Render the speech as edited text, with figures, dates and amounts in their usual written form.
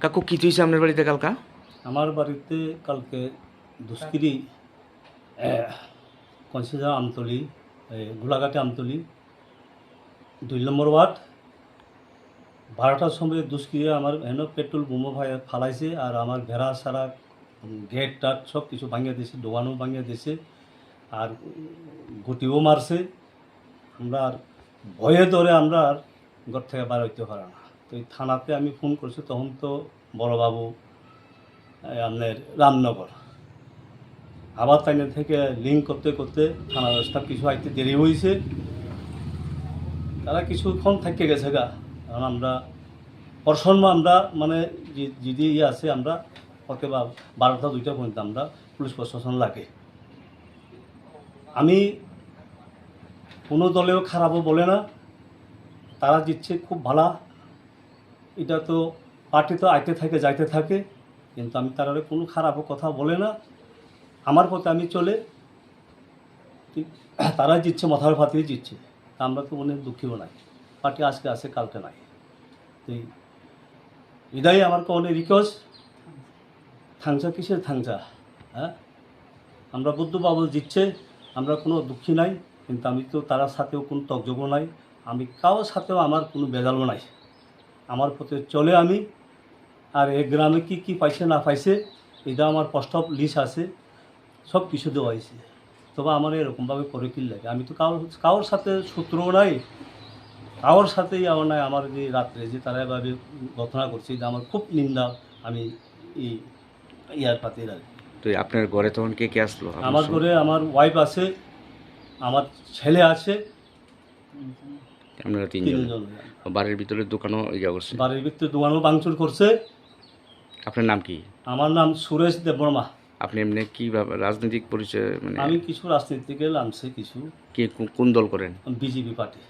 কাকু কি হয়েছে আপনার বাড়িতে কালকা? আমার বাড়িতে কালকে দুষ্কৃতী কনসিডার আমতলি, গোলাঘাটে আমতলি 2 নম্বর ওয়ার্ড 12টার সময় দুষ্কৃতী আমার এনে পেট্রোল বোমা ফালাইছে আর আমার ঘেরা সারা গেট টাট সব কিছু ভাঙিয়ে দিয়েছে, দোকানও ভাঙিয়ে দিয়েছে আর গুটিও মারছে। আমরা আর ভয়ে ধরে আমরা আর ঘর থেকে বার হইতে পারে না। তো এই থানাতে আমি ফোন করছি, তখন তো বড়বাবু আপনার রামনগর আবার তাইনে থেকে লিঙ্ক করতে করতে থানা স্টাফ কিছু আইতে দেরি হয়েছে, তারা কিছুক্ষণ থেকে গেছে গা। কারণ আমরা প্রসন্ন আমরা মানে যদি আছে আমরা হতে বা 12টা 2টা পর্যন্ত আমরা পুলিশ প্রশাসন লাগে। আমি কোনো দলেও খারাপও বলে না, তারা দিচ্ছে খুব ভালো। এটা তো পার্টি তো আইতে থাকে যাইতে থাকে, কিন্তু আমি তারা কোনো খারাপও কথা বলে না, আমার পথে আমি চলে। তারা জিতছে, মাথার ফাতিয়ে জিতছে, আমরা তো অনেক দুঃখীও নাই। পার্টি আজকে আছে কালকে নাই। তো এটাই আমার অনেক রিকোয়েস্ট। থাংচা কিসের থাংচা? হ্যাঁ, আমরা বুদ্ধবাবু জিতছে, আমরা কোনো দুঃখী নাই, কিন্তু আমি তো তার সাথেও কোনো তকযোগ্য নাই, আমি কারোর সাথেও আমার কোনো বেজালও নাই, আমার পথে চলে আমি। আর এই গ্রামে কী কী পাইছে না পাইছে এটা আমার প্রস্তাব লিস্ট আছে, সব কিছু দেওয়া হয়েছে। তবে আমার এরকমভাবে করে কি লাগে, আমি তো কারোর সাথে শত্রুও নাই, কারোর সাথেই আমার নাই। আমার যে রাত্রে যে তারা এভাবে ঘটনা করছে এটা আমার খুব নিন্দা। আমি এই ইয়ার পাতে রাখি। তো আপনার ঘরে তখন কে কে আসলো? আমার ঘরে আমার ওয়াইফ আছে, আমার ছেলে আছে, আপনারা 3 জন। বাড়ির ভিতরে দোকানও ইয়া করছে? বাড়ির ভিতরে দোকানও ভাঙচুর করছে। আপনার নাম কি? আমার নাম সুরেশ দেববর্মা। আপনি এমনি কি রাজনৈতিক পরিচয় মানে? আমি কিছু রাজনীতিকে নামছে কিছু। কি কোন দল করেন? BJP party.